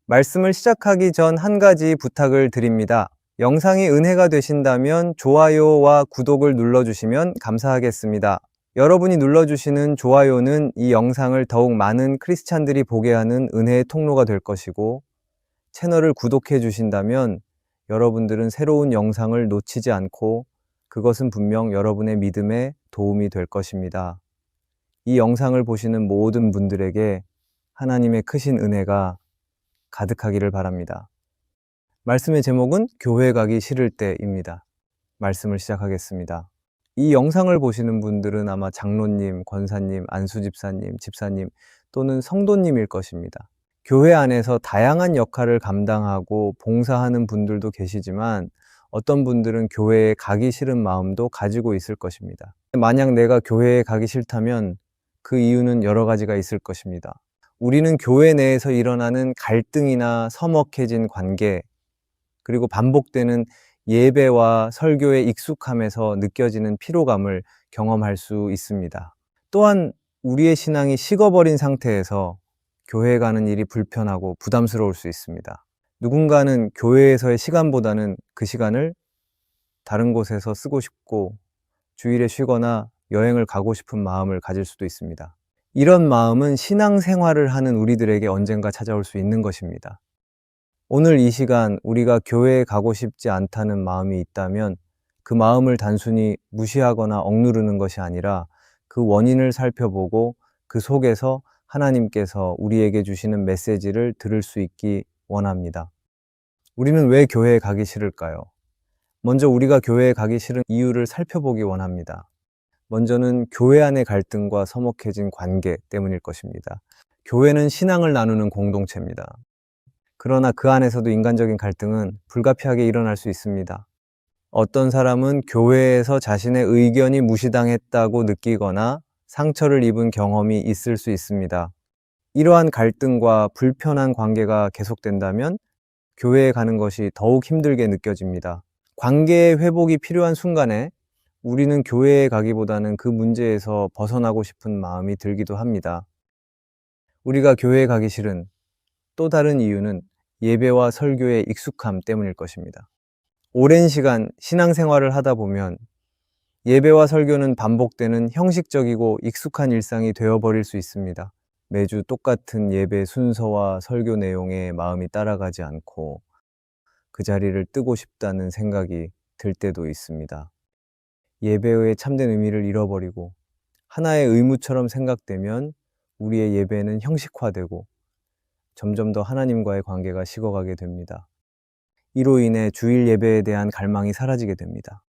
말씀을 시작하기 전 한 가지 부탁을 드립니다. 영상이 은혜가 되신다면 좋아요와 구독을 눌러주시면 감사하겠습니다. 여러분이 눌러주시는 좋아요는 이 영상을 더욱 많은 크리스찬들이 보게 하는 은혜의 통로가 될 것이고, 채널을 구독해 주신다면 여러분들은 새로운 영상을 놓치지 않고 그것은 분명 여러분의 믿음에 도움이 될 것입니다. 이 영상을 보시는 모든 분들에게 하나님의 크신 은혜가 가득하기를 바랍니다. 말씀의 제목은 교회 가기 싫을 때입니다. 말씀을 시작하겠습니다. 이 영상을 보시는 분들은 아마 장로님, 권사님, 안수집사님, 집사님 또는 성도님일 것입니다. 교회 안에서 다양한 역할을 감당하고 봉사하는 분들도 계시지만 어떤 분들은 교회에 가기 싫은 마음도 가지고 있을 것입니다. 만약 내가 교회에 가기 싫다면 그 이유는 여러 가지가 있을 것입니다. 우리는 교회 내에서 일어나는 갈등이나 서먹해진 관계, 그리고 반복되는 예배와 설교에 익숙함에서 느껴지는 피로감을 경험할 수 있습니다. 또한 우리의 신앙이 식어버린 상태에서 교회에 가는 일이 불편하고 부담스러울 수 있습니다. 누군가는 교회에서의 시간보다는 그 시간을 다른 곳에서 쓰고 싶고 주일에 쉬거나 여행을 가고 싶은 마음을 가질 수도 있습니다. 이런 마음은 신앙생활을 하는 우리들에게 언젠가 찾아올 수 있는 것입니다. 오늘 이 시간 우리가 교회에 가고 싶지 않다는 마음이 있다면 그 마음을 단순히 무시하거나 억누르는 것이 아니라 그 원인을 살펴보고 그 속에서 하나님께서 우리에게 주시는 메시지를 들을 수 있기 원합니다. 우리는 왜 교회에 가기 싫을까요? 먼저 우리가 교회에 가기 싫은 이유를 살펴보기 원합니다. 먼저는 교회 안의 갈등과 서먹해진 관계 때문일 것입니다. 교회는 신앙을 나누는 공동체입니다. 그러나 그 안에서도 인간적인 갈등은 불가피하게 일어날 수 있습니다. 어떤 사람은 교회에서 자신의 의견이 무시당했다고 느끼거나 상처를 입은 경험이 있을 수 있습니다. 이러한 갈등과 불편한 관계가 계속된다면 교회에 가는 것이 더욱 힘들게 느껴집니다. 관계의 회복이 필요한 순간에 우리는 교회에 가기보다는 그 문제에서 벗어나고 싶은 마음이 들기도 합니다. 우리가 교회에 가기 싫은 또 다른 이유는 예배와 설교의 익숙함 때문일 것입니다. 오랜 시간 신앙생활을 하다 보면 예배와 설교는 반복되는 형식적이고 익숙한 일상이 되어버릴 수 있습니다. 매주 똑같은 예배 순서와 설교 내용에 마음이 따라가지 않고 그 자리를 뜨고 싶다는 생각이 들 때도 있습니다. 예배의 참된 의미를 잃어버리고 하나의 의무처럼 생각되면 우리의 예배는 형식화되고 점점 더 하나님과의 관계가 식어가게 됩니다. 이로 인해 주일 예배에 대한 갈망이 사라지게 됩니다.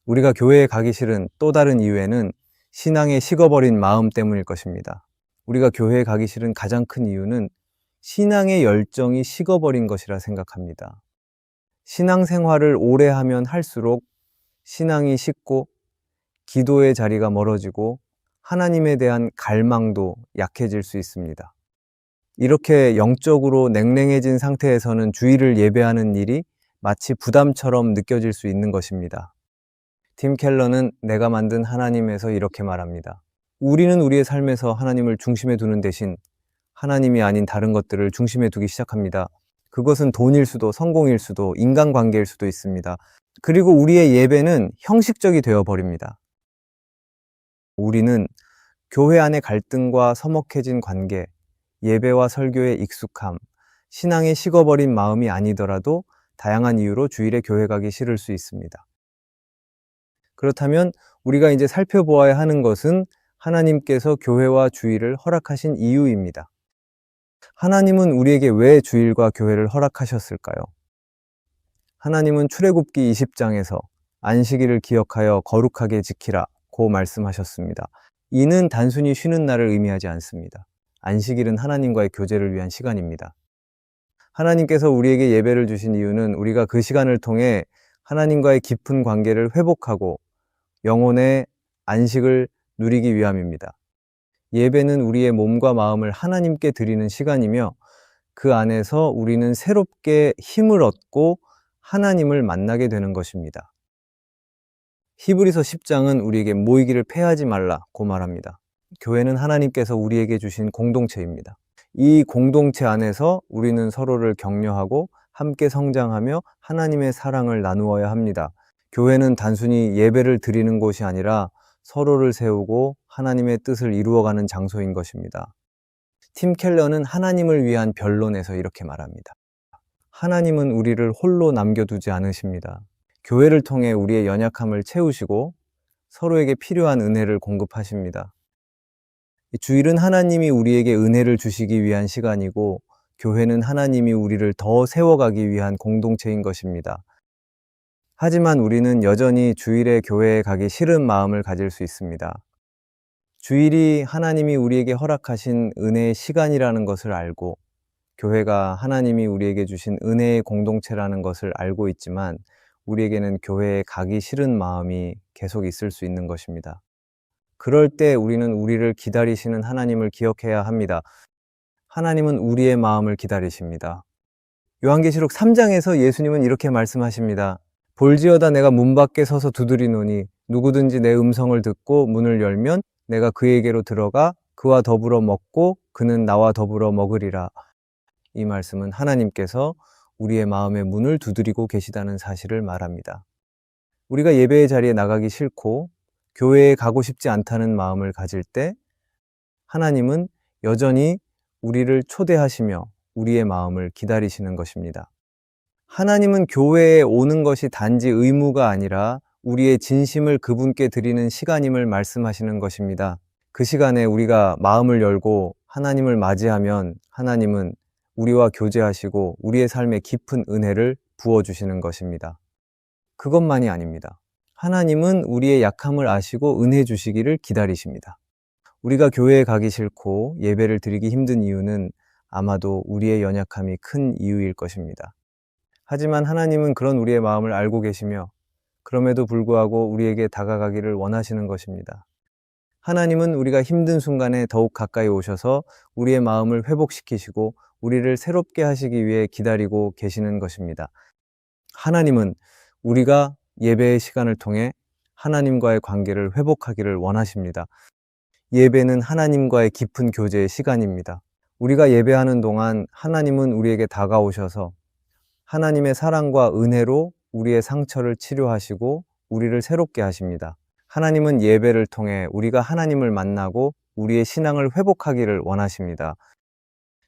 우리가 교회에 가기 싫은 또 다른 이유에는 신앙의 식어버린 마음 때문일 것입니다. 우리가 교회에 가기 싫은 가장 큰 이유는 신앙의 열정이 식어버린 것이라 생각합니다. 신앙생활을 오래 하면 할수록 신앙이 식고 기도의 자리가 멀어지고 하나님에 대한 갈망도 약해질 수 있습니다. 이렇게 영적으로 냉랭해진 상태에서는 주일을 예배하는 일이 마치 부담처럼 느껴질 수 있는 것입니다. 팀 켈러는 내가 만든 하나님에서 이렇게 말합니다. 우리는 우리의 삶에서 하나님을 중심에 두는 대신 하나님이 아닌 다른 것들을 중심에 두기 시작합니다. 그것은 돈일 수도 성공일 수도 인간관계일 수도 있습니다. 그리고 우리의 예배는 형식적이 되어버립니다. 우리는 교회 안의 갈등과 서먹해진 관계, 예배와 설교의 익숙함, 신앙에 식어버린 마음이 아니더라도 다양한 이유로 주일에 교회 가기 싫을 수 있습니다. 그렇다면 우리가 이제 살펴보아야 하는 것은 하나님께서 교회와 주일을 허락하신 이유입니다. 하나님은 우리에게 왜 주일과 교회를 허락하셨을까요? 하나님은 출애굽기 20장에서 안식일을 기억하여 거룩하게 지키라고 말씀하셨습니다. 이는 단순히 쉬는 날을 의미하지 않습니다. 안식일은 하나님과의 교제를 위한 시간입니다. 하나님께서 우리에게 예배를 주신 이유는 우리가 그 시간을 통해 하나님과의 깊은 관계를 회복하고 영혼의 안식을 누리기 위함입니다. 예배는 우리의 몸과 마음을 하나님께 드리는 시간이며 그 안에서 우리는 새롭게 힘을 얻고 하나님을 만나게 되는 것입니다. 히브리서 10장은 우리에게 모이기를 패하지 말라고 말합니다. 교회는 하나님께서 우리에게 주신 공동체입니다. 이 공동체 안에서 우리는 서로를 격려하고 함께 성장하며 하나님의 사랑을 나누어야 합니다. 교회는 단순히 예배를 드리는 곳이 아니라 서로를 세우고 하나님의 뜻을 이루어가는 장소인 것입니다. 팀 켈러는 하나님을 위한 변론에서 이렇게 말합니다. 하나님은 우리를 홀로 남겨두지 않으십니다. 교회를 통해 우리의 연약함을 채우시고 서로에게 필요한 은혜를 공급하십니다. 주일은 하나님이 우리에게 은혜를 주시기 위한 시간이고, 교회는 하나님이 우리를 더 세워가기 위한 공동체인 것입니다. 하지만 우리는 여전히 주일에 교회에 가기 싫은 마음을 가질 수 있습니다. 주일이 하나님이 우리에게 허락하신 은혜의 시간이라는 것을 알고, 교회가 하나님이 우리에게 주신 은혜의 공동체라는 것을 알고 있지만, 우리에게는 교회에 가기 싫은 마음이 계속 있을 수 있는 것입니다. 그럴 때 우리는 우리를 기다리시는 하나님을 기억해야 합니다. 하나님은 우리의 마음을 기다리십니다. 요한계시록 3장에서 예수님은 이렇게 말씀하십니다. 볼지어다 내가 문 밖에 서서 두드리노니 누구든지 내 음성을 듣고 문을 열면 내가 그에게로 들어가 그와 더불어 먹고 그는 나와 더불어 먹으리라. 이 말씀은 하나님께서 우리의 마음의 문을 두드리고 계시다는 사실을 말합니다. 우리가 예배의 자리에 나가기 싫고 교회에 가고 싶지 않다는 마음을 가질 때 하나님은 여전히 우리를 초대하시며 우리의 마음을 기다리시는 것입니다. 하나님은 교회에 오는 것이 단지 의무가 아니라 우리의 진심을 그분께 드리는 시간임을 말씀하시는 것입니다. 그 시간에 우리가 마음을 열고 하나님을 맞이하면 하나님은 우리와 교제하시고 우리의 삶에 깊은 은혜를 부어주시는 것입니다. 그것만이 아닙니다. 하나님은 우리의 약함을 아시고 은혜 주시기를 기다리십니다. 우리가 교회에 가기 싫고 예배를 드리기 힘든 이유는 아마도 우리의 연약함이 큰 이유일 것입니다. 하지만 하나님은 그런 우리의 마음을 알고 계시며 그럼에도 불구하고 우리에게 다가가기를 원하시는 것입니다. 하나님은 우리가 힘든 순간에 더욱 가까이 오셔서 우리의 마음을 회복시키시고 우리를 새롭게 하시기 위해 기다리고 계시는 것입니다. 하나님은 우리가 예배의 시간을 통해 하나님과의 관계를 회복하기를 원하십니다. 예배는 하나님과의 깊은 교제의 시간입니다. 우리가 예배하는 동안 하나님은 우리에게 다가오셔서 하나님의 사랑과 은혜로 우리의 상처를 치료하시고 우리를 새롭게 하십니다. 하나님은 예배를 통해 우리가 하나님을 만나고 우리의 신앙을 회복하기를 원하십니다.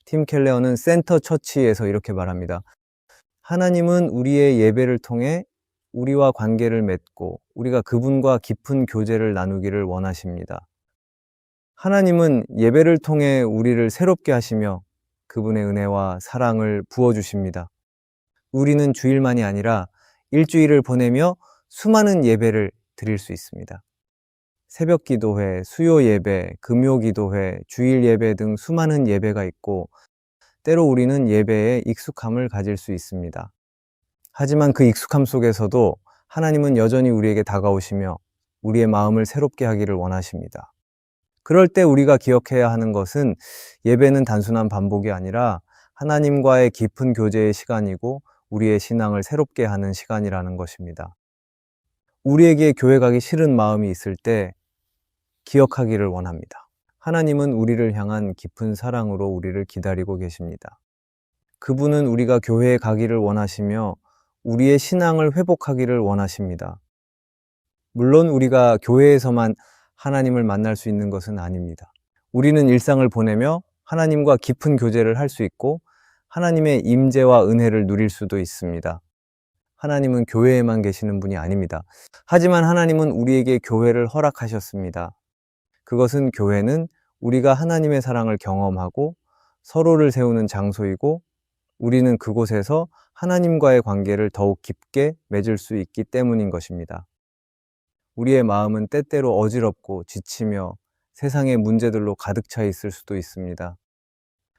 팀 켈레어는 센터 처치에서 이렇게 말합니다. 하나님은 우리의 예배를 통해 우리와 관계를 맺고 우리가 그분과 깊은 교제를 나누기를 원하십니다. 하나님은 예배를 통해 우리를 새롭게 하시며 그분의 은혜와 사랑을 부어주십니다. 우리는 주일만이 아니라 일주일을 보내며 수많은 예배를 드릴 수 있습니다. 새벽 기도회, 수요 예배, 금요 기도회, 주일 예배 등 수많은 예배가 있고 때로 우리는 예배에 익숙함을 가질 수 있습니다. 하지만 그 익숙함 속에서도 하나님은 여전히 우리에게 다가오시며 우리의 마음을 새롭게 하기를 원하십니다. 그럴 때 우리가 기억해야 하는 것은 예배는 단순한 반복이 아니라 하나님과의 깊은 교제의 시간이고 우리의 신앙을 새롭게 하는 시간이라는 것입니다. 우리에게 교회 가기 싫은 마음이 있을 때 기억하기를 원합니다. 하나님은 우리를 향한 깊은 사랑으로 우리를 기다리고 계십니다. 그분은 우리가 교회에 가기를 원하시며 우리의 신앙을 회복하기를 원하십니다. 물론 우리가 교회에서만 하나님을 만날 수 있는 것은 아닙니다. 우리는 일상을 보내며 하나님과 깊은 교제를 할 수 있고 하나님의 임재와 은혜를 누릴 수도 있습니다. 하나님은 교회에만 계시는 분이 아닙니다. 하지만 하나님은 우리에게 교회를 허락하셨습니다. 그것은 교회는 우리가 하나님의 사랑을 경험하고 서로를 세우는 장소이고 우리는 그곳에서 하나님과의 관계를 더욱 깊게 맺을 수 있기 때문인 것입니다. 우리의 마음은 때때로 어지럽고 지치며 세상의 문제들로 가득 차 있을 수도 있습니다.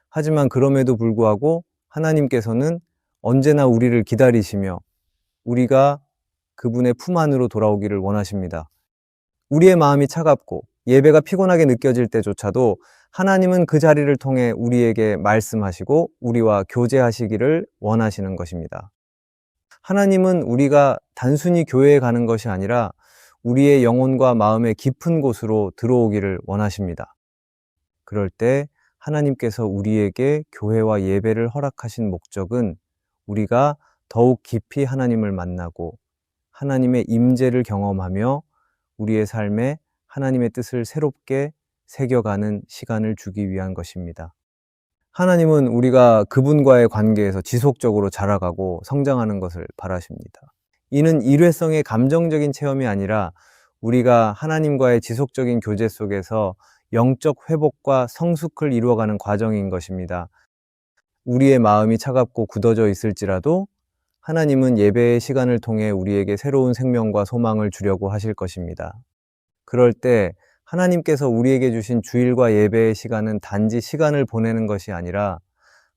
하지만 그럼에도 불구하고 하나님께서는 언제나 우리를 기다리시며 우리가 그분의 품 안으로 돌아오기를 원하십니다. 우리의 마음이 차갑고 예배가 피곤하게 느껴질 때조차도 하나님은 그 자리를 통해 우리에게 말씀하시고 우리와 교제하시기를 원하시는 것입니다. 하나님은 우리가 단순히 교회에 가는 것이 아니라 우리의 영혼과 마음의 깊은 곳으로 들어오기를 원하십니다. 그럴 때 하나님께서 우리에게 교회와 예배를 허락하신 목적은 우리가 더욱 깊이 하나님을 만나고 하나님의 임재를 경험하며 우리의 삶에 하나님의 뜻을 새롭게 새겨가는 시간을 주기 위한 것입니다. 하나님은 우리가 그분과의 관계에서 지속적으로 자라가고 성장하는 것을 바라십니다. 이는 일회성의 감정적인 체험이 아니라 우리가 하나님과의 지속적인 교제 속에서 영적 회복과 성숙을 이루어가는 과정인 것입니다. 우리의 마음이 차갑고 굳어져 있을지라도 하나님은 예배의 시간을 통해 우리에게 새로운 생명과 소망을 주려고 하실 것입니다. 그럴 때 하나님께서 우리에게 주신 주일과 예배의 시간은 단지 시간을 보내는 것이 아니라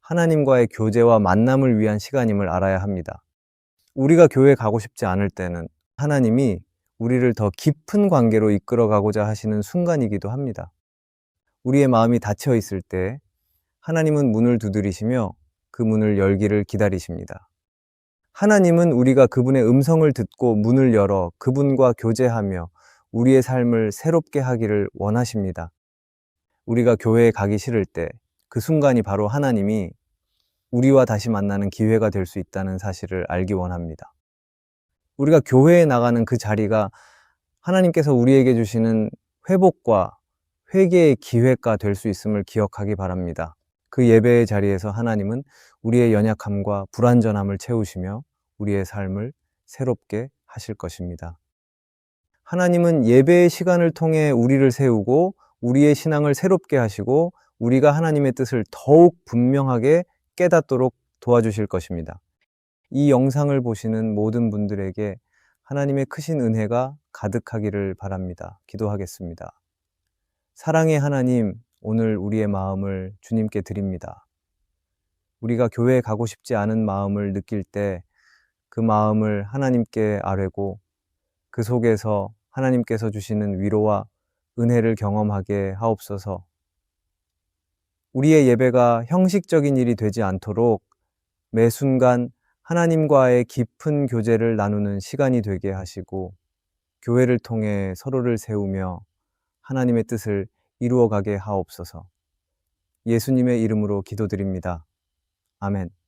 하나님과의 교제와 만남을 위한 시간임을 알아야 합니다. 우리가 교회에 가고 싶지 않을 때는 하나님이 우리를 더 깊은 관계로 이끌어 가고자 하시는 순간이기도 합니다. 우리의 마음이 닫혀 있을 때 하나님은 문을 두드리시며 그 문을 열기를 기다리십니다. 하나님은 우리가 그분의 음성을 듣고 문을 열어 그분과 교제하며 우리의 삶을 새롭게 하기를 원하십니다. 우리가 교회에 가기 싫을 때 그 순간이 바로 하나님이 우리와 다시 만나는 기회가 될 수 있다는 사실을 알기 원합니다. 우리가 교회에 나가는 그 자리가 하나님께서 우리에게 주시는 회복과 회개의 기회가 될 수 있음을 기억하기 바랍니다. 그 예배의 자리에서 하나님은 우리의 연약함과 불완전함을 채우시며 우리의 삶을 새롭게 하실 것입니다. 하나님은 예배의 시간을 통해 우리를 세우고 우리의 신앙을 새롭게 하시고 우리가 하나님의 뜻을 더욱 분명하게 깨닫도록 도와주실 것입니다. 이 영상을 보시는 모든 분들에게 하나님의 크신 은혜가 가득하기를 바랍니다. 기도하겠습니다. 사랑의 하나님, 오늘 우리의 마음을 주님께 드립니다. 우리가 교회에 가고 싶지 않은 마음을 느낄 때 그 마음을 하나님께 아뢰고 그 속에서 하나님께서 주시는 위로와 은혜를 경험하게 하옵소서. 우리의 예배가 형식적인 일이 되지 않도록 매 순간 하나님과의 깊은 교제를 나누는 시간이 되게 하시고 교회를 통해 서로를 세우며 하나님의 뜻을 이루어가게 하옵소서. 예수님의 이름으로 기도드립니다. 아멘.